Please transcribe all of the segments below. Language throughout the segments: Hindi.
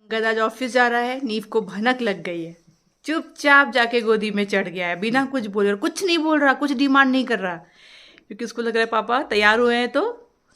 अंगद आज ऑफिस जा रहा है। नीव को भनक लग गई है। चुपचाप जाके गोदी में चढ़ गया है बिना कुछ बोले, और कुछ नहीं बोल रहा, कुछ डिमांड नहीं कर रहा, क्योंकि उसको लग रहा है पापा तैयार हुए हैं तो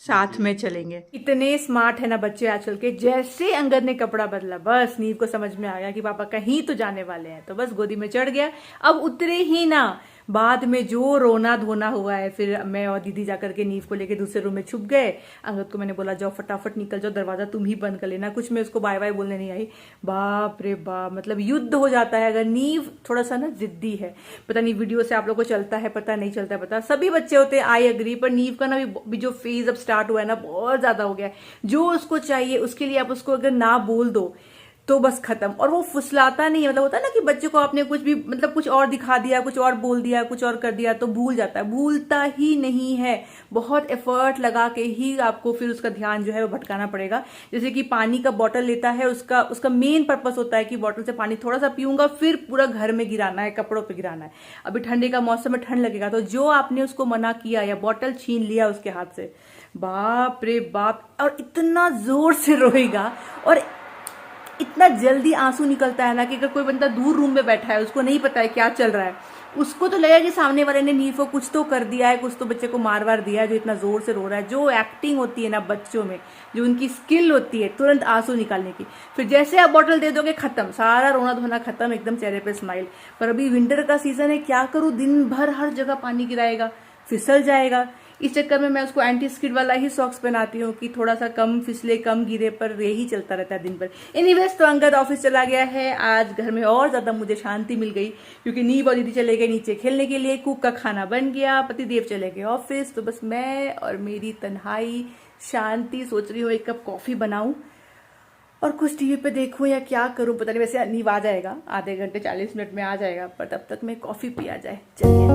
साथ में चलेंगे। इतने स्मार्ट है ना बच्चे आजकल के। जैसे अंगद ने कपड़ा बदला, बस नीव को समझ में आ गया कि पापा कहीं तो जाने वाले हैं, तो बस गोदी में चढ़ गया। अब उतरे ही ना, बाद में जो रोना धोना हुआ है, फिर मैं और दीदी जाकर के नीव को लेके दूसरे रूम में छुप गए। अंगद को मैंने बोला जाओ फटाफट निकल जाओ, दरवाजा तुम ही बंद कर लेना। कुछ मैं उसको बाय बाय बोलने नहीं आई। बाप रे बाप, मतलब युद्ध हो जाता है अगर नीव थोड़ा सा ना जिद्दी है। पता नहीं वीडियो से आप लोग को चलता है पता नहीं चलता है पता, सभी बच्चे होते हैं, आई एग्री। पर नीव का ना भी जो फेज अब स्टार्ट हुआ है ना, बहुत ज्यादा हो गया है। जो उसको चाहिए उसके लिए आप उसको अगर ना बोल दो तो बस खत्म। और वो फुसलाता नहीं है, मतलब होता है ना कि बच्चे को आपने कुछ भी मतलब कुछ और दिखा दिया, कुछ और बोल दिया, कुछ और कर दिया तो भूल जाता है। भूलता ही नहीं है, बहुत एफर्ट लगा के ही आपको फिर उसका ध्यान जो है वो भटकाना पड़ेगा। जैसे कि पानी का बॉटल लेता है, उसका उसका मेन पर्पस होता है कि बॉटल से पानी थोड़ा सा पीऊंगा, फिर पूरा घर में गिराना है, कपड़ों पे गिराना है। अभी ठंडे का मौसम में ठंड लगेगा, तो जो आपने उसको मना किया या बॉटल छीन लिया उसके हाथ से, बाप रे बाप, और इतना जोर से रोएगा। और इतना जल्दी आंसू निकलता है ना कि अगर कोई बंदा दूर रूम में बैठा है, उसको नहीं पता है क्या चल रहा है, उसको तो लगेगा कि सामने वाले ने नीव को कुछ तो कर दिया है, कुछ तो बच्चे को मार वार दिया है, जो इतना जोर से रो रहा है। जो एक्टिंग होती है ना बच्चों में, जो उनकी स्किल होती है तुरंत आंसू निकालने की, फिर जैसे आप बॉटल दे दोगे खत्म, सारा रोना धोना खत्म, एकदम चेहरे पे स्माइल। पर अभी विंटर का सीजन है, क्या करूं, दिन भर हर जगह पानी गिराएगा, फिसल जाएगा। इस चक्कर में मैं उसको एंटी स्किड वाला ही सॉक्स पहनाती हूँ कि थोड़ा सा कम फिसले, कम गिरे, पर यही चलता रहता है दिन भर। एनीवेज, तो अंगद ऑफिस चला गया है। आज घर में और ज्यादा मुझे शांति मिल गई, क्योंकि नीव और दीदी चले गए नीचे खेलने के लिए, कुक का खाना बन गया, पतिदेव चले गए ऑफिस, तो बस मैं और मेरी तन्हाई शांति। सोच रही हूँ एक कप कॉफी बनाऊं और कुछ टीवी पे देखूं या क्या करूं, पता नहीं। वैसे नीव आ जाएगा, आधे घंटे 40 मिनट में आ जाएगा, पर तब तक मैं कॉफी पिया जाए। चलिए।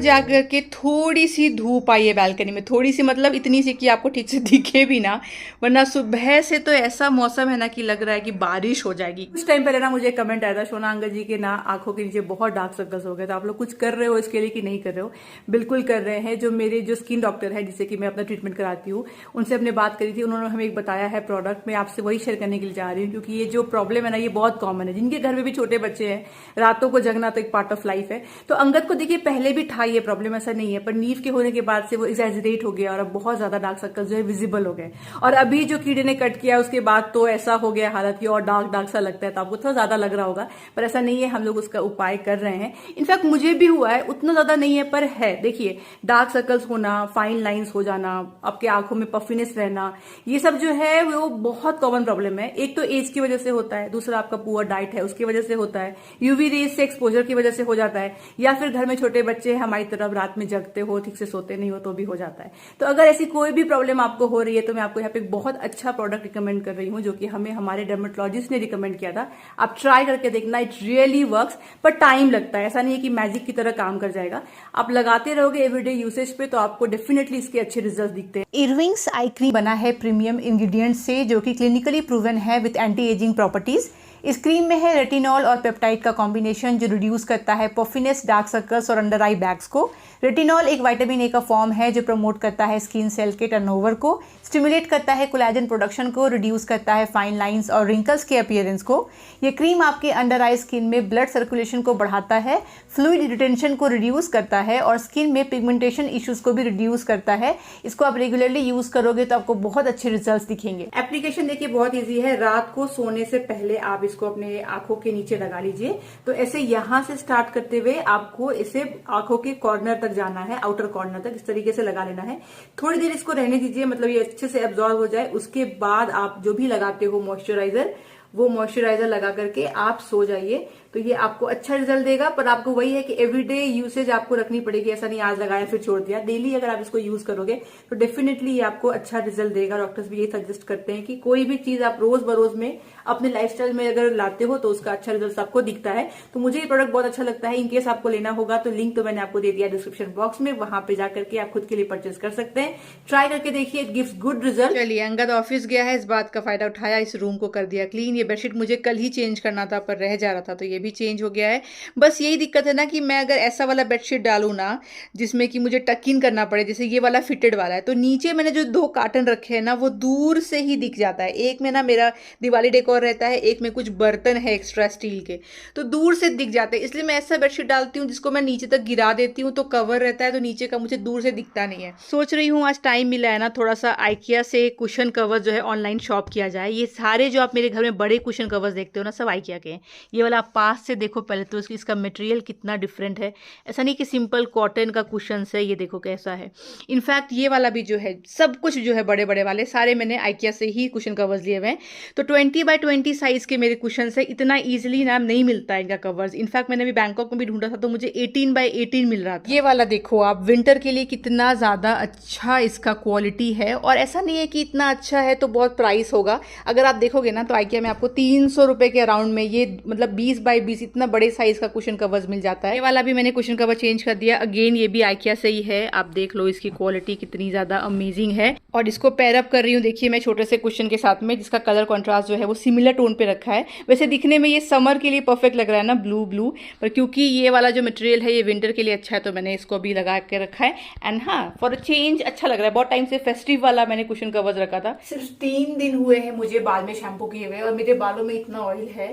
जाकर के थोड़ी सी धूप आई है बालकनी में, थोड़ी सी मतलब इतनी सी कि आपको ठीक से दिखे भी ना, वरना सुबह से तो ऐसा मौसम है ना कि लग रहा है कि बारिश हो जाएगी। कुछ टाइम पहले ना मुझे कमेंट आया था, सोना अंगद जी के ना आंखों के नीचे बहुत डार्क सर्कल्स हो गए, तो आप लोग कुछ कर रहे हो इसके लिए कि नहीं कर रहे हो? बिल्कुल कर रहे हैं। जो मेरे जो स्किन डॉक्टर है जिससे कि मैं अपना ट्रीटमेंट कराती हूँ, उनसे हमने बात करी थी, उन्होंने हमें एक बताया है प्रोडक्ट, मैं आपसे वही शेयर करने के लिए जा रही हूँ, क्योंकि ये जो प्रॉब्लम है ना ये बहुत कॉमन है। जिनके घर में भी छोटे बच्चे हैं, रातों को जगना तो एक पार्ट ऑफ लाइफ है। तो अंगद को देखिए पहले भी था ये प्रॉब्लम, ऐसा नहीं है, पर नीव के होने के बाद से वो एग्जैजरेट हो गया और अब बहुत ज्यादा डार्क सर्कल जो है विजिबल हो गए। और अभी जो कीड़े ने कट किया उसके बाद तो ऐसा हो गया हालत की, और डार्क डार्क सा लगता है, तो आपको थोड़ा ज्यादा लग रहा होगा, पर ऐसा नहीं है, हम लोग उसका उपाय कर रहे हैं। इनफैक्ट मुझे भी हुआ है, उतना ज्यादा नहीं है पर है। देखिए, डार्क सर्कल्स होना, फाइन लाइंस हो जाना, आपके आंखों में पफिनेस रहना, ये सब जो है वो बहुत कॉमन प्रॉब्लम है। एक तो एज की वजह से होता है, दूसरा आपका पुअर डाइट है उसकी वजह से होता है, यूवी रेज से एक्सपोजर की वजह से हो जाता है, या फिर घर में छोटे बच्चे हमारी तरफ रात में जगते हो, ठीक से सोते नहीं हो तो भी हो जाता है। तो अगर ऐसी कोई भी प्रॉब्लम आपको हो रही है तो मैं आपको यहाँ पे एक बहुत अच्छा प्रोडक्ट रिकमेंड कर रही हूँ, जो कि हमें हमारे डर्मेटोलॉजिस्ट ने रिकमेंड किया था। आप ट्राई करके देखना, इट रियली वर्क्स, पर टाइम लगता है, ऐसा नहीं है कि मैजिक की तरह काम कर जाएगा। आप लगाते रहोगे एवरीडे यूसेज पे तो आपको डेफिनेटली इसके अच्छे रिजल्ट दिखते हैं। इरविंग्स आई क्रीम बना है प्रीमियम इंग्रेडिएंट से, जो कि क्लिनिकली प्रूवन है विद एंटी एजिंग प्रॉपर्टीज। इस क्रीम में है रेटिनॉल और पेप्टाइड का कॉम्बिनेशन, जो रिड्यूस करता है पफिनेस, डार्क सर्कल्स और अंडर आई बैग्स को। रेटिनॉल एक विटामिन ए का फॉर्म है जो प्रमोट करता है स्किन सेल के टर्नओवर को, स्टिमुलेट करता है कोलेजन प्रोडक्शन को, रिड्यूस करता है फाइन लाइंस और रिंकल्स के अपीयरेंस को। ये क्रीम आपके अंडर आई स्किन में ब्लड सर्कुलेशन को बढ़ाता है, फ्लूइड रिटेंशन को रिड्यूस करता है और स्किन में पिगमेंटेशन इश्यूज को भी रिड्यूस करता है। इसको आप रेगुलरली यूज करोगे तो आपको बहुत अच्छे रिजल्ट्स दिखेंगे। एप्लीकेशन देखिए बहुत ईजी है, रात को सोने से पहले आप इसको अपने आंखों के नीचे लगा लीजिए। तो ऐसे यहां से स्टार्ट करते हुए आपको इसे आंखों के कॉर्नर तक जाना है, आउटर कॉर्नर तक, इस तरीके से लगा लेना है। थोड़ी देर इसको रहने दीजिए, मतलब ये अच्छे से एब्जॉर्ब हो जाए। उसके बाद आप जो भी लगाते हो मॉइस्चराइजर, वो मॉइस्चराइजर लगा करके आप सो जाइए। तो ये आपको अच्छा रिजल्ट देगा, पर आपको वही है कि एवरीडे यूसेज आपको रखनी पड़ेगी। ऐसा नहीं आज लगाया फिर छोड़ दिया, डेली अगर आप इसको यूज करोगे तो डेफिनेटली ये आपको अच्छा रिजल्ट देगा। डॉक्टर्स भी ये सजेस्ट करते हैं कि कोई भी चीज आप रोज बरोज में अपने लाइफस्टाइल में अगर लाते हो तो उसका अच्छा रिजल्ट आपको दिखता है। तो मुझे ये प्रोडक्ट बहुत अच्छा लगता है। इनकेस आपको लेना होगा तो लिंक तो मैंने आपको दे दिया डिस्क्रिप्शन बॉक्स में, वहां पे जाकर के आप खुद के लिए परचेज कर सकते हैं। ट्राई करके देखिए, इट गिव्स गुड रिजल्ट। चलिए, अंगद ऑफिस गया है, इस बात का फायदा उठाया, इस रूम को कर दिया क्लीन। ये बेडशीट मुझे कल ही चेंज करना था पर रह जा रहा था, तो ये भी चेंज हो गया है। बस यही दिक्कत है ना कि मैं अगर ऐसा वाला बेडशीट डालू ना जिसमें कि मुझे टक इन करना पड़े, जैसे ये वाला फिटेड वाला है, तो नीचे मैंने जो 2 कार्टन रखे हैं ना वो दूर से ही दिख जाता है। एक में ना मेरा दिवाली डेकोर रहता है, एक में कुछ बर्तन है एक्स्ट्रा स्टील के, तो दूर से दिख जाते हैं। इसलिए मैं ऐसा बेडशीट डालती हूँ जिसको मैं नीचे तक गिरा देती हूँ, तो कवर रहता है, तो नीचे का मुझे दूर से दिखता नहीं है। सोच रही हूँ आज टाइम मिला है ना, थोड़ा सा आइकिया से कुशन कवर जो है ऑनलाइन शॉप किया जाए। ये सारे जो आप मेरे घर में बड़े कुशन कवर्स देखते हो ना, सब आइकिया के हैं। ये वाला आप पास से देखो पहले तो इसका मटेरियल कितना डिफरेंट है। ऐसा नहीं कि सिंपल कॉटन का कुशन है, ये देखो कैसा है। इनफैक्ट ये वाला भी जो है, सब कुछ जो है बड़े बड़े वाले सारे मैंने आइकिया से ही कुशन कवर्स लिए हुए हैं। तो 20 बाय 20 साइज के मेरे कुशन है। इतना ईजिली ना नहीं मिलता है इनका कवर्स। इनफैक्ट मैंने भी बैंकॉक में भी ढूंढा था तो मुझे 18 बाय 18 मिल रहा था। ये वाला देखो आप, विंटर के लिए कितना ज्यादा अच्छा इसका क्वालिटी है। और ऐसा नहीं है कि इतना अच्छा है तो बहुत प्राइस होगा। अगर आप देखोगे ना तो आइकिया में आपको 300 रुपए के अराउंड में ये मतलब 20 बाय 20 इतना बड़े साइज का कुशन कवर्स मिल जाता है। ये वाला भी मैंने कुशन कवर चेंज कर दिया। अगेन ये भी आइकिया से ही है। आप देख लो इसकी क्वालिटी कितनी ज्यादा अमेजिंग है। और इसको पेयर अप कर रही हूँ, देखिए मैं छोटे से कुशन के साथ में, जिसका कलर कॉन्ट्रास्ट जो है वो सिमिलर टोन पे रखा है। वैसे दिखने में ये समर के लिए परफेक्ट लग रहा है ना, ब्लू ब्लू, पर क्योंकि ये वाला जो मटेरियल है ये विंटर के लिए अच्छा है तो मैंने इसको भी लगा के रखा है। एंड हाँ, फॉर अ चेंज अच्छा लग रहा है। बहुत टाइम से फेस्टिव वाला मैंने कुशन कवर्स रखा था। सिर्फ 3 दिन हुए हैं मुझे बाल में शैम्पू किए हुए, और मेरे बालों में इतना ऑयल है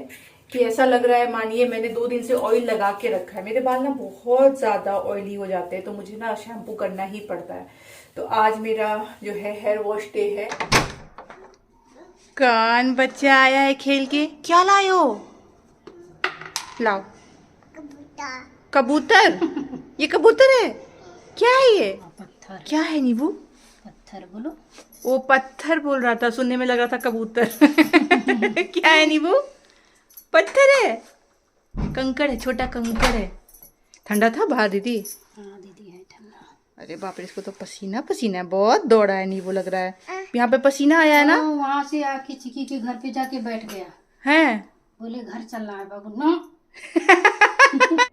कि ऐसा लग रहा है मानिए मैंने 2 दिन से ऑयल लगा के रखा है। मेरे बाल ना बहुत ज्यादा ऑयली हो जाते हैं तो मुझे ना शैम्पू करना ही पड़ता है। तो आज मेरा जो है हेयर वॉश डे है। कान बच्चा आया है खेल के, क्या लायो? लाओ कबूतर। ये कबूतर है? क्या है ये? पत्थर। क्या है नीबू? पत्थर बोलो। वो पत्थर बोल रहा था, सुनने में लग रहा था कबूतर। क्या है नीबू? पत्थर है, कंकड़ है, छोटा कंकड़ है। ठंडा था बाहर दीदी? हाँ दीदी है ठंडा। अरे बाप रे, इसको तो पसीना पसीना है, बहुत दौड़ा है नीबू लग रहा है। यहाँ पे पसीना आया है ना? वहाँ से आके चिकी के घर पे जाके बैठ गया है, बोले घर चलना है बाबू ना।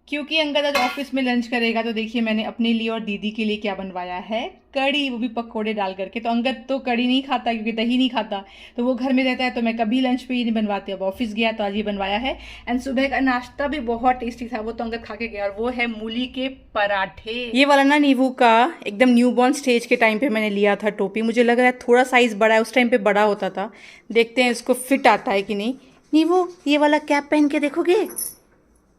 क्योंकि अंगद आज ऑफिस में लंच करेगा तो देखिए मैंने अपने लिए और दीदी के लिए क्या बनवाया है, कड़ी, वो भी पकोड़े डाल करके। तो अंगद तो कड़ी नहीं खाता क्योंकि दही नहीं खाता, तो वो घर में रहता है तो मैं कभी लंच पे ही नहीं बनवाती। अब ऑफिस गया तो आज ये बनवाया है। एंड सुबह का नाश्ता भी बहुत टेस्टी था, वो तो अंगद खा के गया, और वो है मूली के पराठे। ये वाला ना नींबू का एकदम न्यूबॉर्न स्टेज के टाइम पे मैंने लिया था टोपी। मुझे लग रहा है थोड़ा साइज बड़ा है, उस टाइम पे बड़ा होता था। देखते हैं इसको फिट आता है कि नहीं। नींबू ये वाला कैप पहन के देखोगे,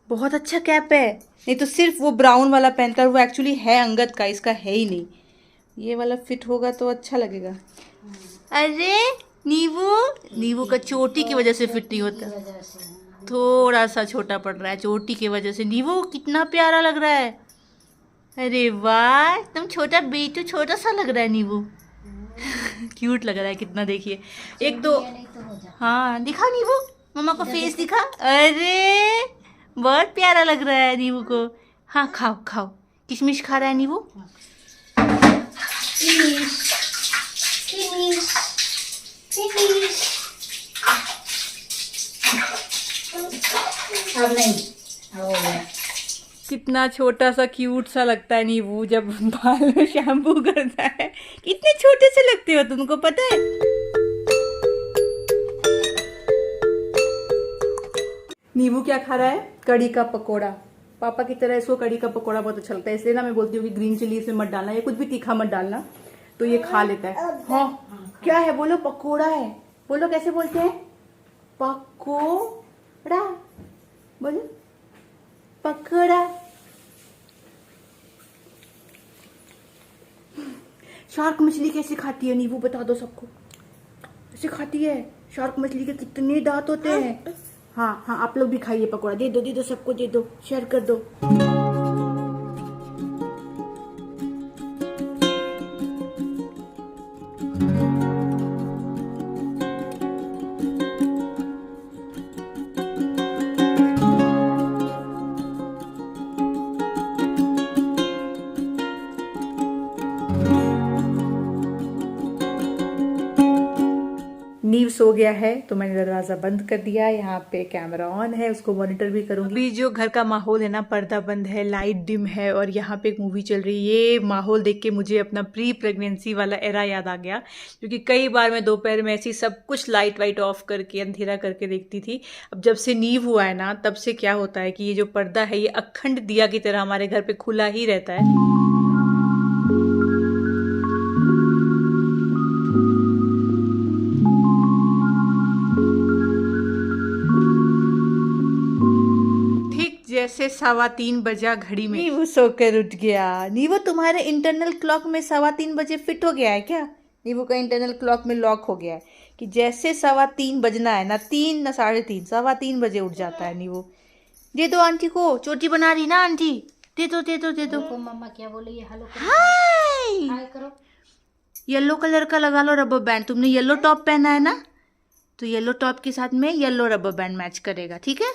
बहुत अच्छा कैप है। नहीं तो सिर्फ वो ब्राउन वाला पहनकर, वो एक्चुअली है अंगद का, इसका है ही नहीं। ये वाला फिट होगा तो अच्छा लगेगा। अरे नींबू का चोटी की वजह से फिट नहीं होता, थोड़ा सा छोटा पड़ रहा है चोटी की वजह से। नींबू कितना प्यारा लग रहा है। अरे वाह, एकदम छोटा बेटू, छोटा सा लग रहा है नींबू। क्यूट लग रहा है कितना, देखिए। एक दो, हाँ दिखा नींबू, मम्मा को फेस दिखा। अरे बहुत प्यारा लग रहा है नींबू को। हाँ खाओ खाओ, किशमिश खा रहा है नींबू। अब नहीं हो गया। कितना छोटा सा क्यूट सा लगता है नींबू जब बाल में शैम्पू करता है। कितने छोटे से लगते हो, तुमको पता है? नींबू क्या खा रहा है? कड़ी का पकोड़ा। पापा की तरह इसको कड़ी का पकोड़ा बहुत अच्छा लगता है, इसलिए ना मैं बोलती हूँ कि ग्रीन चिली इसमें मत डालना या कुछ भी तीखा मत डालना, तो ये खा लेता है। हाँ क्या है बोलो? पकोड़ा है। बोलो कैसे बोलते हैं? पकोड़ा बोलो, पकोड़ा। शार्क मछली कैसे खाती है नींबू, बता दो सबको। ऐसे खाती है। शार्क मछली के कितने दांत होते हैं। हाँ हाँ, आप लोग भी खाइए पकोड़ा। दे दो सबको, दे दो, शेयर कर दो। नीव सो गया है तो मैंने दरवाजा बंद कर दिया। यहाँ पे कैमरा ऑन है, उसको मॉनिटर भी करूंगी। अभी जो घर का माहौल है ना, पर्दा बंद है, लाइट डिम है और यहाँ पे एक मूवी चल रही है। ये माहौल देख के मुझे अपना प्री प्रेगनेंसी वाला एरा याद आ गया, क्योंकि कई बार मैं दोपहर में ऐसी सब कुछ लाइट वाइट ऑफ करके अंधेरा करके देखती थी। अब जब से नीव हुआ है ना, तब से क्या होता है कि ये जो पर्दा है ये अखंड दिया की तरह हमारे घर पे खुला ही रहता है। जैसे 3:15 बजा घड़ी में नीवू सोकर उठ गया। नीवू तुम्हारे इंटरनल क्लॉक में 3:15 बजे फिट हो गया है क्या? नीवू का इंटरनल क्लॉक में लॉक हो गया है कि जैसे 3:15 बजना है ना, 3 ना 3:30, 3:15 बजे उठ जाता है नीवू। दे दो आंटी को, चोटी बना रही ना आंटी, दे दो दे दो दे दो। मम्मा क्या बोली है? हेलो हाय हाय करो। येलो कलर का लगा लो रबर बैंड। तुमने येलो टॉप पहना है ना, तो येलो टॉप के साथ में येलो रबर बैंड मैच करेगा, ठीक है?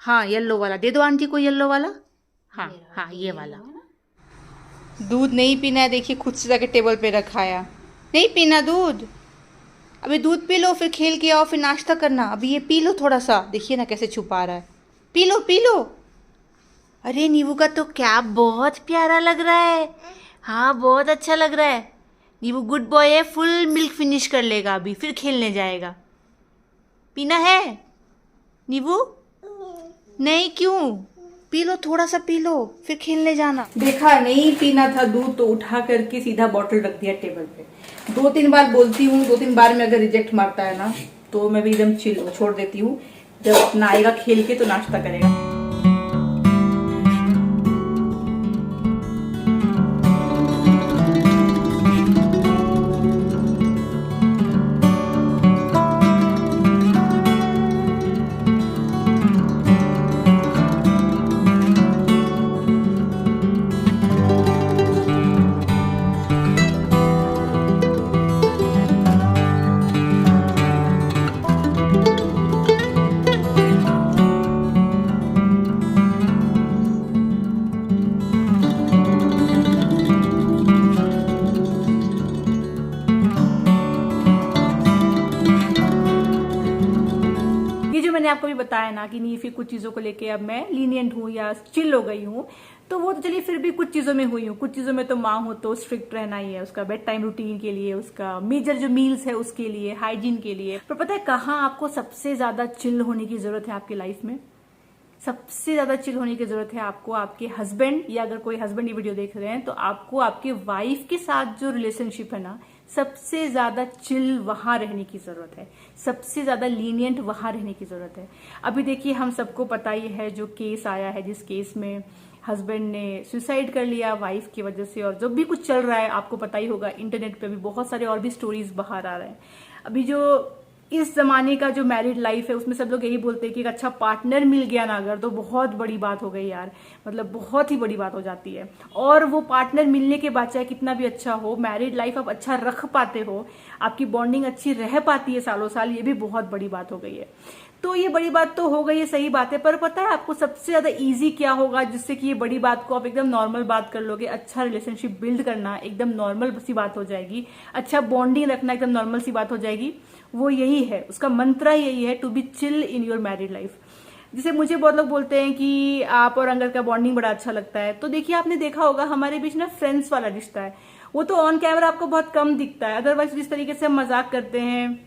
हाँ येलो वाला दे दो आंटी को, येलो वाला। हाँ हाँ ये वाला। दूध नहीं पीना है, देखिए खुद से जाके टेबल पे रखाया। नहीं पीना दूध, अभी दूध पी लो, फिर खेल के आओ, फिर नाश्ता करना। अभी ये पी लो थोड़ा सा, देखिए ना कैसे छुपा रहा है। P low P low. अरे नीवू का तो कैप बहुत प्यारा लग रहा है। हाँ बहुत अच्छा लग रहा है। नीवू गुड बॉय है, फुल मिल्क फिनिश कर लेगा, अभी फिर खेलने जाएगा। पीना है नीवू? नहीं क्यों? पी लो थोड़ा सा, पी लो फिर खेलने जाना। देखा नहीं पीना था दूध तो उठा करके सीधा बॉटल रख दिया टेबल पे। 2-3 बार बोलती हूँ, 2-3 बार में अगर रिजेक्ट मारता है ना तो मैं भी एकदम चिल छोड़ देती हूँ। जब अपना आएगा खेल के तो नाश्ता करेगा। मैंने आपको भी बताया ना कि नहीं, फिर कुछ चीज़ों को लेके अब मैं लीनियंट हूँ या चिल हो गई हूँ, तो वो तो चलिए फिर भी कुछ चीज़ों में हुई हूँ। कुछ चीज़ों में तो माँ हो तो स्ट्रिक्ट रहना ही है, उसका बेड टाइम रूटीन के लिए, उसका मेजर जो मील्स है उसके लिए, हाइजीन के लिए। पर पता है कहाँ आपको सबसे ज़्यादा चिल होने की ज़रूरत है आपकी लाइफ में? सबसे ज़्यादा चिल होने की ज़रूरत है आपको आपके हस्बैंड, या अगर कोई हस्बैंड ये वीडियो देख रहे हैं तो आपको आपके वाइफ के साथ जो रिलेशनशिप है ना, सबसे ज़्यादा चिल वहाँ रहने की ज़रूरत है, सबसे ज़्यादा लीनियंट वहाँ रहने की ज़रूरत है। अभी देखिए हम सबको पता ही है जो केस आया है, जिस केस में हस्बैंड ने सुसाइड कर लिया वाइफ की वजह से, और जो भी कुछ चल रहा है आपको पता ही होगा, इंटरनेट पे भी बहुत सारे और भी स्टोरीज बाहर आ रहे हैं। अभी जो इस जमाने का जो मैरिड लाइफ है उसमें सब लोग यही बोलते हैं कि एक अच्छा पार्टनर मिल गया ना अगर, तो बहुत बड़ी बात हो गई यार, मतलब बहुत ही बड़ी बात हो जाती है। और वो पार्टनर मिलने के बाद चाहे कितना भी अच्छा हो, मैरिड लाइफ आप अच्छा रख पाते हो, आपकी बॉन्डिंग अच्छी रह पाती है सालों साल, ये भी बहुत बड़ी बात हो गई है। तो ये बड़ी बात तो हो गई है, सही बात है, पर पता है आपको सबसे ज्यादा इजी क्या होगा जिससे कि ये बड़ी बात को आप एकदम नॉर्मल बात कर लोगे? अच्छा रिलेशनशिप बिल्ड करना एकदम नॉर्मल सी बात हो जाएगी, अच्छा बॉन्डिंग रखना एकदम नॉर्मल सी बात हो जाएगी। वो यही है, उसका मंत्र यही है, to be chill in your married life. जैसे मुझे बहुत लोग बोलते हैं कि आप और अंकल का बॉन्डिंग बड़ा अच्छा लगता है, तो देखिए आपने देखा होगा हमारे बीच ना फ्रेंड्स वाला रिश्ता है, वो तो ऑन कैमरा आपको बहुत कम दिखता है, अदरवाइज जिस तरीके से हम मजाक करते हैं,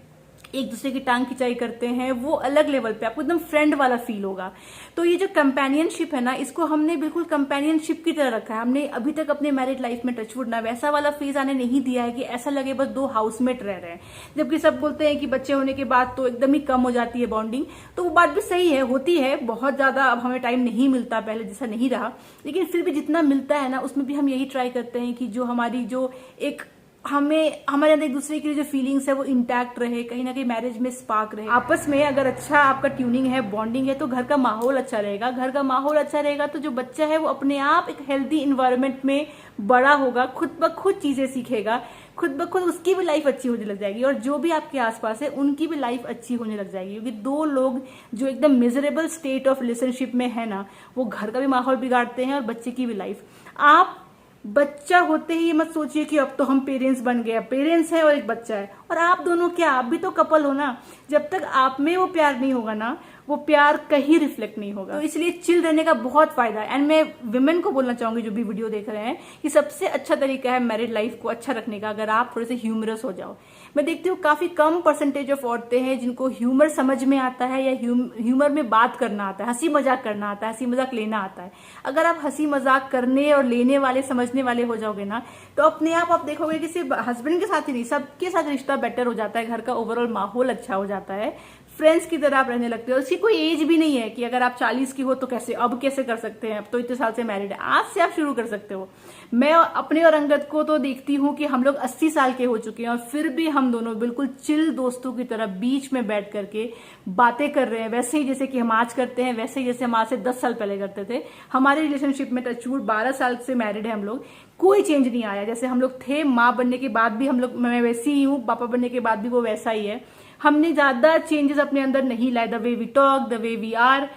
एक दूसरे की टांग खिंचाई करते हैं, वो अलग लेवल पे आपको एकदम फ्रेंड वाला फील होगा। तो ये जो कंपेनियनशिप है ना, इसको हमने बिल्कुल कंपेनियनशिप की तरह रखा है। हमने अभी तक अपने मैरिड लाइफ में टचवुड ना वैसा वाला फेज आने नहीं दिया है कि ऐसा लगे बस दो हाउसमेट रह रहे हैं। जबकि सब बोलते हैं कि बच्चे होने के बाद तो एकदम ही कम हो जाती है बॉन्डिंग, तो वो बात भी सही है, होती है बहुत ज्यादा। अब हमें टाइम नहीं मिलता, पहले जैसा नहीं रहा, लेकिन फिर भी जितना मिलता है ना उसमें भी हम यही ट्राई करते हैं कि जो हमारी जो एक हमारे अंदर एक दूसरे की जो फीलिंग्स है वो इंटैक्ट रहे, कहीं ना कहीं मैरिज में स्पार्क रहे आपस में। अगर अच्छा आपका ट्यूनिंग है, बॉन्डिंग है, तो घर का माहौल अच्छा रहेगा। घर का माहौल अच्छा रहेगा तो जो बच्चा है वो अपने आप एक हेल्दी इन्वायरमेंट में बड़ा होगा, खुद ब खुद चीजें सीखेगा, खुद ब खुद उसकी भी लाइफ अच्छी होने लग जाएगी, और जो भी आपके आसपास है उनकी भी लाइफ अच्छी होने लग जाएगी। क्योंकि दो लोग जो एकदम मिजरेबल स्टेट ऑफ रिलेशनशिप में है ना, वो घर का भी माहौल बिगाड़ते हैं और बच्चे की भी लाइफ। आप बच्चा होते ही ये मत सोचिए कि अब तो हम पेरेंट्स बन गए, पेरेंट्स हैं और एक बच्चा है, और आप दोनों क्या, आप भी तो कपल हो ना। जब तक आप में वो प्यार नहीं होगा ना, वो प्यार कहीं रिफ्लेक्ट नहीं होगा। तो इसलिए चिल रहने का बहुत फायदा है। एंड मैं विमेन को बोलना चाहूंगी जो भी वीडियो देख रहे हैं कि सबसे अच्छा तरीका है मैरिड लाइफ को अच्छा रखने का, अगर आप थोड़े से ह्यूमरस हो जाओ। मैं देखती हूँ काफी कम परसेंटेज ऑफ औरतें हैं जिनको ह्यूमर समझ में आता है या ह्यूमर में बात करना आता है, हंसी मजाक करना आता है, हंसी मजाक लेना आता है। अगर आप हंसी मजाक करने और लेने वाले, समझने वाले हो जाओगे ना, तो अपने आप देखोगे कि सिर्फ हस्बैंड के साथ ही नहीं, सबके साथ रिश्ता बेटर हो जाता है, घर का ओवरऑल माहौल अच्छा हो जाता है, फ्रेंड्स की तरह आप रहने लगते हो। उसकी कोई एज भी नहीं है कि अगर आप 40 की हो तो कैसे, अब कैसे कर सकते हैं, अब तो इतने साल से मैरिड है, आज से आप शुरू कर सकते हो। मैं अपने और अंगद को तो देखती हूँ कि हम लोग 80 साल के हो चुके हैं और फिर भी हम दोनों बिल्कुल चिल दोस्तों की तरह बीच में बैठ करके बातें कर रहे हैं, वैसे ही जैसे कि हम आज करते हैं, वैसे ही जैसे हम आज से 10 साल पहले करते थे। हमारे रिलेशनशिप में टचवुड 12 साल से मैरिड है हम लोग, कोई चेंज नहीं आया। जैसे हम लोग थे, माँ बनने के बाद भी हम लोग, मैं वैसी ही हूँ, पापा बनने के बाद भी वो वैसा ही है। हमने ज्यादा चेंजेस अपने अंदर नहीं लाए। The way we talk, the way we are,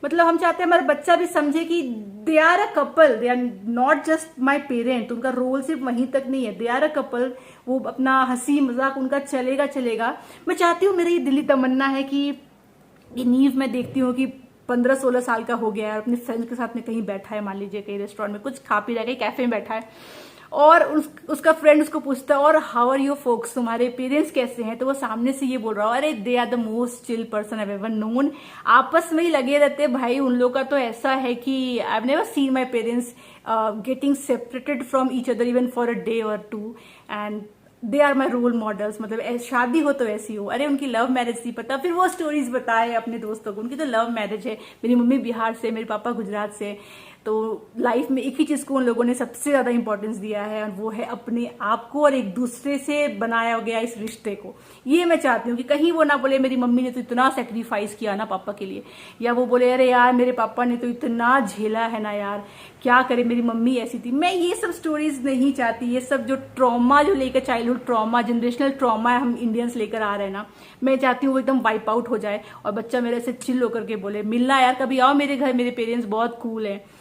मतलब हम चाहते हैं हमारा बच्चा भी समझे कि they are a couple, they are not just my parent. उनका रोल सिर्फ वहीं तक नहीं है, दे आर अ कपल। वो अपना हंसी मजाक उनका चलेगा। मैं चाहती हूँ, मेरी दिली तमन्ना है कि ये नीव मैं देखती हूँ कि 15-16 साल का हो गया है, अपने फ्रेंड्स के साथ में कहीं बैठा है, मान लीजिए कहीं रेस्टोरेंट में कुछ खा पी रहा है, कहीं कैफे में बैठा है, और उसका फ्रेंड उसको पूछता है और हाउ आर योर फोक्स, तुम्हारे पेरेंट्स कैसे हैं, तो वो सामने से ये बोल रहा हो, अरे they are the most chill person I ever known. आपस में ही लगे रहते भाई, उन लोग का तो ऐसा है कि I have never seen my parents getting separated from each other even for a day or two, and they are my role models. मतलब शादी हो तो ऐसी हो। अरे उनकी लव मैरिज थी, पता, फिर वो स्टोरीज बताए अपने दोस्तों को, उनकी तो लव मैरिज है। मेरी मम्मी बिहार से, मेरे पापा गुजरात से। तो लाइफ में एक ही चीज को उन लोगों ने सबसे ज्यादा इंपॉर्टेंस दिया है, और वो है अपने आप को और एक दूसरे से बनाया गया इस रिश्ते को। ये मैं चाहती हूँ कि कहीं वो ना बोले मेरी मम्मी ने तो इतना सेक्रीफाइस किया ना पापा के लिए, या वो बोले अरे यार मेरे पापा ने तो इतना झेला है ना यार, क्या करे मेरी मम्मी ऐसी थी। मैं ये सब स्टोरीज नहीं चाहती। ये सब जो ट्रॉमा जो लेकर, चाइल्डहुड ट्रॉमा, जनरेशनल ट्रॉमा हम इंडियंस लेकर आ रहे हैं ना, मैं चाहती हूँ वो एकदम वाइप आउट हो जाए और बच्चा मेरे से चिल होकर के बोले मिलना यार कभी आओ मेरे घर, मेरे पेरेंट्स बहुत कूल है।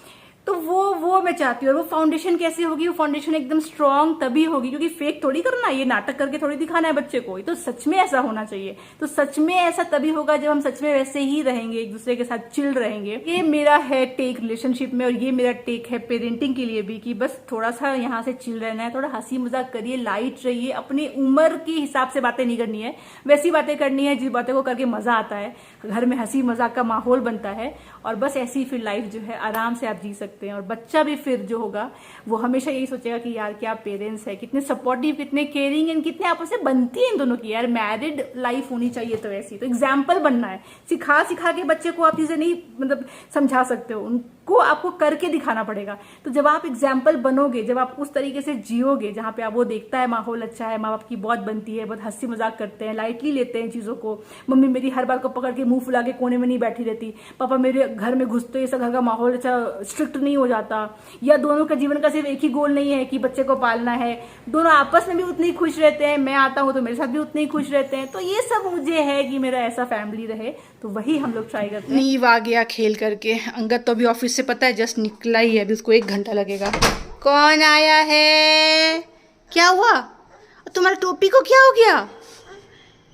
तो वो मैं चाहती हूँ। और वो फाउंडेशन कैसे होगी? वो फाउंडेशन एकदम स्ट्रांग तभी होगी, क्योंकि फेक थोड़ी करना, ये नाटक करके थोड़ी दिखाना है बच्चे को। ये तो सच में ऐसा होना चाहिए। तो सच में ऐसा तभी होगा जब हम सच में वैसे ही रहेंगे, एक दूसरे के साथ चिल रहेंगे। ये मेरा है टेक रिलेशनशिप में, और ये मेरा टेक है पेरेंटिंग के लिए भी, कि बस थोड़ा सा यहाँ से चिल रहना है, थोड़ा हंसी मजाक करिए, लाइट रहिए, अपनी उम्र के हिसाब से बातें नहीं करनी है, वैसी बातें करनी है जिस बातें को करके मजा आता है, घर में हंसी मजाक का माहौल बनता है, और बस ऐसी फिर लाइफ जो है आराम से आप जी सकते हैं। और बच्चा भी फिर जो होगा वो हमेशा यही सोचेगा कि यार क्या पेरेंट्स है, कितने सपोर्टिव, कितने केयरिंग एंड कितने आपस में बनती है इन दोनों की। यार मैरिड लाइफ होनी चाहिए तो ऐसी, तो एग्जाम्पल बनना है। सिखा के बच्चे को आप चीजें नहीं मतलब समझा सकते हो, उनको आपको करके दिखाना पड़ेगा। तो जब आप एग्जाम्पल बनोगे, जब आप उस तरीके से जियोगे जहां पे आप वो देखता है माहौल अच्छा है, माँ बाप की बहुत बनती है, बहुत हंसी मजाक करते हैं, लाइटली लेते हैं चीजों को, मम्मी मेरी हर बार को पकड़ के मुंह फुला के कोने में नहीं बैठी रहती, पापा मेरे घर में घुसते ऐसा घर का माहौल अच्छा स्ट्रिक्ट नहीं हो जाता, या दोनों का जीवन का सिर्फ एक ही गोल नहीं है कि बच्चे को पालना है, दोनों आपस में भी उतने ही खुश रहते हैं, मैं आता हूं तो मेरे साथ भी उतने ही खुश रहते हैं। तो ये सब मुझे है कि मेरा ऐसा फैमिली रहे, तो वही हम लोग ट्राई करते हैं। नीव आ गया खेल करके, अंगद तो अभी ऑफिस से पता है जस्ट निकला ही है, अभी उसको 1 घंटा लगेगा। कौन आया है? क्या हुआ? तुम्हारी टोपी को क्या हो गया?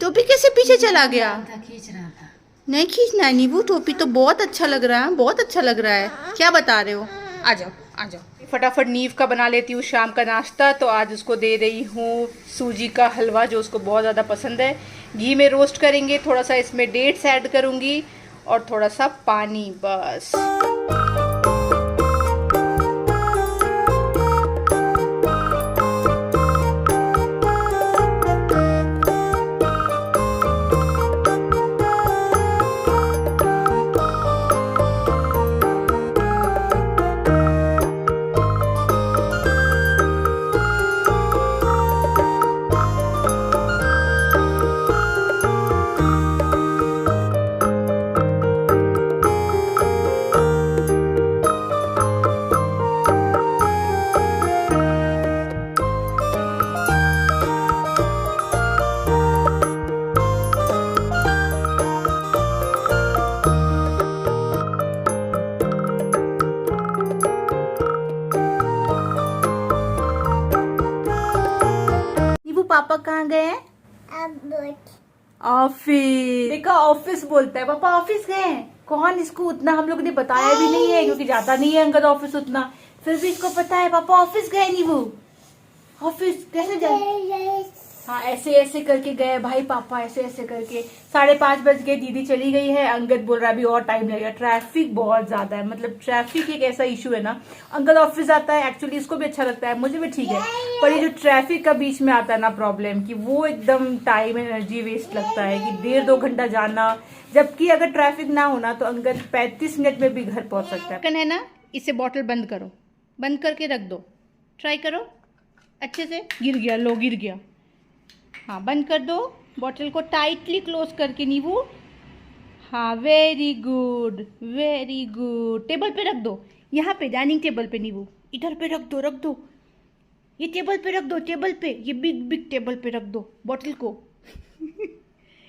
टोपी कैसे पीछे चला गया? खींच रहा था। नहीं खींचना है नीबू, टोपी तो बहुत अच्छा लग रहा है, बहुत अच्छा लग रहा है। क्या बता रहे हो? आ जाओ आ जाओ। फटाफट नीव का बना लेती हूँ शाम का नाश्ता। तो आज उसको दे रही हूँ सूजी का हलवा, जो उसको बहुत ज़्यादा पसंद है। घी में रोस्ट करेंगे, थोड़ा सा इसमें डेट्स ऐड करूँगी और थोड़ा सा पानी, बस। पापा कहाँ गए हैं? ऑफिस, देखा ऑफिस बोलता है, पापा ऑफिस गए हैं। कौन, इसको उतना हम लोग ने बताया भी नहीं है क्योंकि जाता नहीं है अंगद ऑफिस उतना, फिर भी इसको पता है पापा ऑफिस गए नहीं वो। ऑफिस कैसे जाए? हाँ ऐसे ऐसे करके गए भाई पापा, ऐसे ऐसे करके। 5:30 बज गए, दीदी चली गई है, अंगद बोल रहा है अभी और टाइम लगेगा। ट्रैफिक बहुत ज्यादा है, मतलब ट्रैफिक एक ऐसा इशू है ना। अंगद ऑफिस आता है, एक्चुअली इसको भी अच्छा लगता है, मुझे भी ठीक है, पर ये जो ट्रैफिक का बीच में आता है ना प्रॉब्लम, कि वो एकदम टाइम एनर्जी वेस्ट लगता है कि 1.5-2 घंटा जाना। जबकि अगर ट्रैफिक ना होना तो अंगद 35 मिनट में भी घर पहुंच सकता है ना। इसे बॉटल बंद करो, बंद करके रख दो, ट्राई करो अच्छे से। गिर गया, लो गिर गया। हाँ बंद कर दो, बॉटल को टाइटली क्लोज करके नींबू। हाँ very good very good. Table पे रख दो, यहाँ पे डाइनिंग टेबल पे नींबू, इधर पे रख दो, रख दो, ये टेबल पे रख दो, टेबल पे, ये बिग बिग टेबल पे रख दो बॉटल को।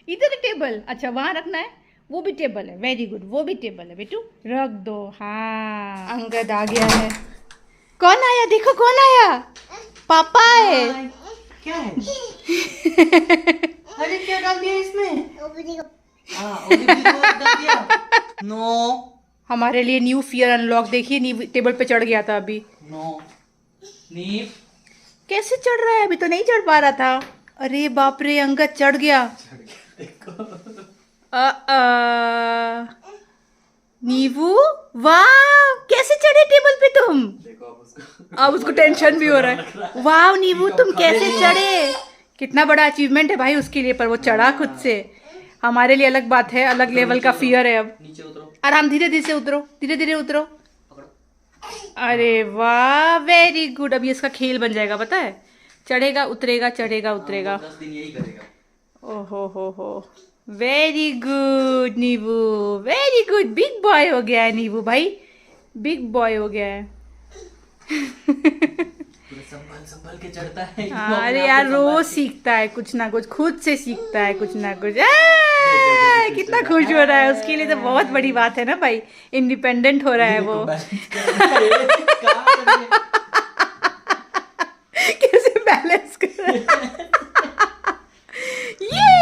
इधर टेबल, अच्छा वहाँ रखना है, वो भी टेबल है, वेरी गुड, वो भी टेबल है बेटू, रख दो। हाँ अंगद आ गया है। कौन आया, देखो कौन आया, पापा है। क्या है? अरे क्या डाल दिया इसमें? डाल दिया। नो हमारे लिए न्यू फियर अनलॉक, देखिए नींव टेबल पे चढ़ गया था अभी। नो नीव कैसे चढ़ रहा है, अभी तो नहीं चढ़ पा रहा था। अरे बाप रे, अंगद चढ़ गया। नीवू वाह, कैसे चढ़े टेबल पे तुम? अब उसको टेंशन भी हो रहा है। वाह नीवू तुम कैसे चढ़े, कितना बड़ा अचीवमेंट है भाई उसके लिए, पर वो चढ़ा खुद से। हमारे लिए अलग बात है, अलग लेवल का फियर है। अब नीचे उतरो, आराम, धीरे धीरे से उतरो, धीरे धीरे उतरो। अरे वाह वेरी गुड। अब ये इसका खेल बन जाएगा, पता है, चढ़ेगा उतरेगा, चढ़ेगा उतरेगा। 10 दिन यही करेगा। ओहो, very good Neevu, very good, big boy हो गया है नीवू भाई, बिग बॉय हो गया है। संभल के चढ़ता है। अरे यार रोज सीखता है कुछ ना कुछ, खुद से सीखता है कुछ ना कुछ। कितना खुश हो रहा है, उसके लिए तो बहुत बड़ी बात है ना भाई, इंडिपेंडेंट हो रहा है वो। कैसे बैलेंस कर रहा है। ये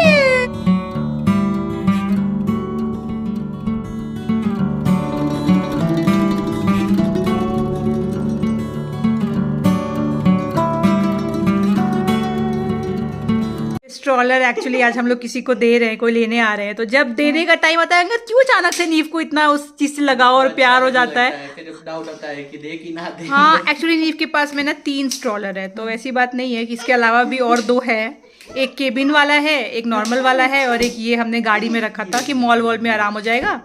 स्ट्रॉलर एक्चुअली आज हम लोग किसी को दे रहे हैं, कोई लेने आ रहे हैं, तो जब देने का टाइम आता है अंगद क्यों अचानक से नीव को इतना उस चीज से लगाव और प्यार हो जाता है। फिर डाउट आता है कि दे कि ना दे। हाँ एक्चुअली नीव के पास में ना 3 स्ट्रॉलर है, तो ऐसी बात नहीं है कि इसके अलावा भी और 2 है। एक केबिन वाला है, एक नॉर्मल वाला है, और एक ये हमने गाड़ी में रखा था कि मॉल वॉल में आराम हो जाएगा।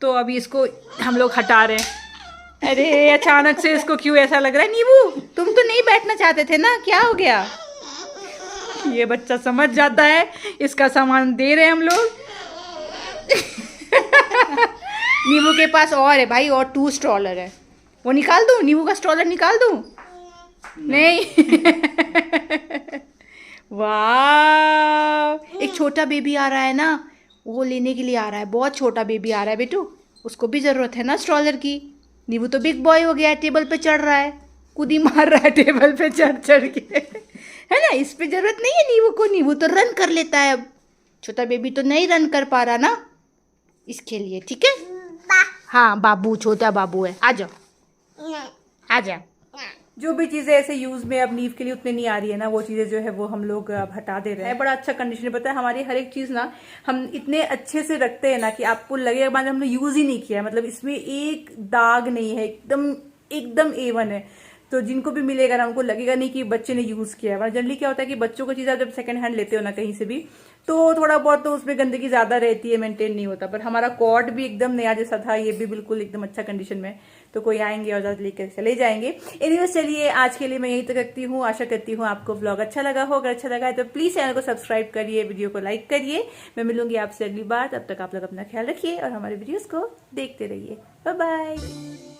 तो अभी इसको हम लोग हटा रहे हैं। अरे अचानक से इसको क्यों ऐसा लग रहा है। नीबू तुम तो नहीं बैठना चाहते थे ना, क्या हो गया। ये बच्चा समझ जाता है, इसका सामान दे रहे हैं हम लोग। नीबू के पास और है भाई, और 2 स्ट्रॉलर है, वो निकाल दूं, नीबू का स्ट्रॉलर निकाल दूं? नहीं। वाह, एक छोटा बेबी आ रहा है ना, वो लेने के लिए आ रहा है, बहुत छोटा बेबी आ रहा है बेटू, उसको भी जरूरत है ना स्ट्रॉलर की। नीबू तो बिग बॉय हो गया है, टेबल पे चढ़ रहा है, कूदी मार रहा है टेबल पे चढ़ चढ़ के, है ना। इस पे जरूरत नहीं है नीबू को, नीबू तो रन कर लेता है। अब छोटा बेबी तो नहीं रन कर पा रहा ना, इसके लिए ठीक है। हाँ बाबू, छोटा बाबू है, आ जाओ आ जा। जो भी चीज़ें ऐसे यूज़ में अब नीव के लिए उतने नहीं आ रही है ना, वो चीज़ें जो है वो हम लोग अब हटा दे रहे हैं। बड़ा अच्छा कंडीशन है, पता है हमारी हर एक चीज़ ना हम इतने अच्छे से रखते हैं ना कि आपको लगेगा बाद हमने यूज़ ही नहीं किया है, मतलब इसमें एक दाग नहीं है, एकदम एकदम A1 है। तो जिनको भी मिलेगा ना उनको लगेगा नहीं कि बच्चे ने यूज़ किया है। जनरली क्या होता है कि बच्चों को चीज़ आप जब सेकंड हैंड लेते हो ना कहीं से भी, तो थोड़ा बहुत तो उसमें गंदगी ज़्यादा रहती है, मेंटेन नहीं होता। पर हमारा कॉर्ड भी एकदम नया जैसा था, ये भी बिल्कुल एकदम अच्छा कंडीशन में, तो कोई आएंगे और ज़्यादा लेकर चले जाएंगे। एनीवेज चलिए आज के लिए मैं यही तक रखती हूँ, आशा करती हूँ आपको व्लॉग अच्छा लगा हो। अगर अच्छा लगा है तो प्लीज़ चैनल को सब्सक्राइब करिए, वीडियो को लाइक करिए। मैं मिलूंगी आपसे अगली बार, तब तक आप लोग अपना ख्याल रखिए और हमारे वीडियोज़ को देखते रहिए। Bye bye.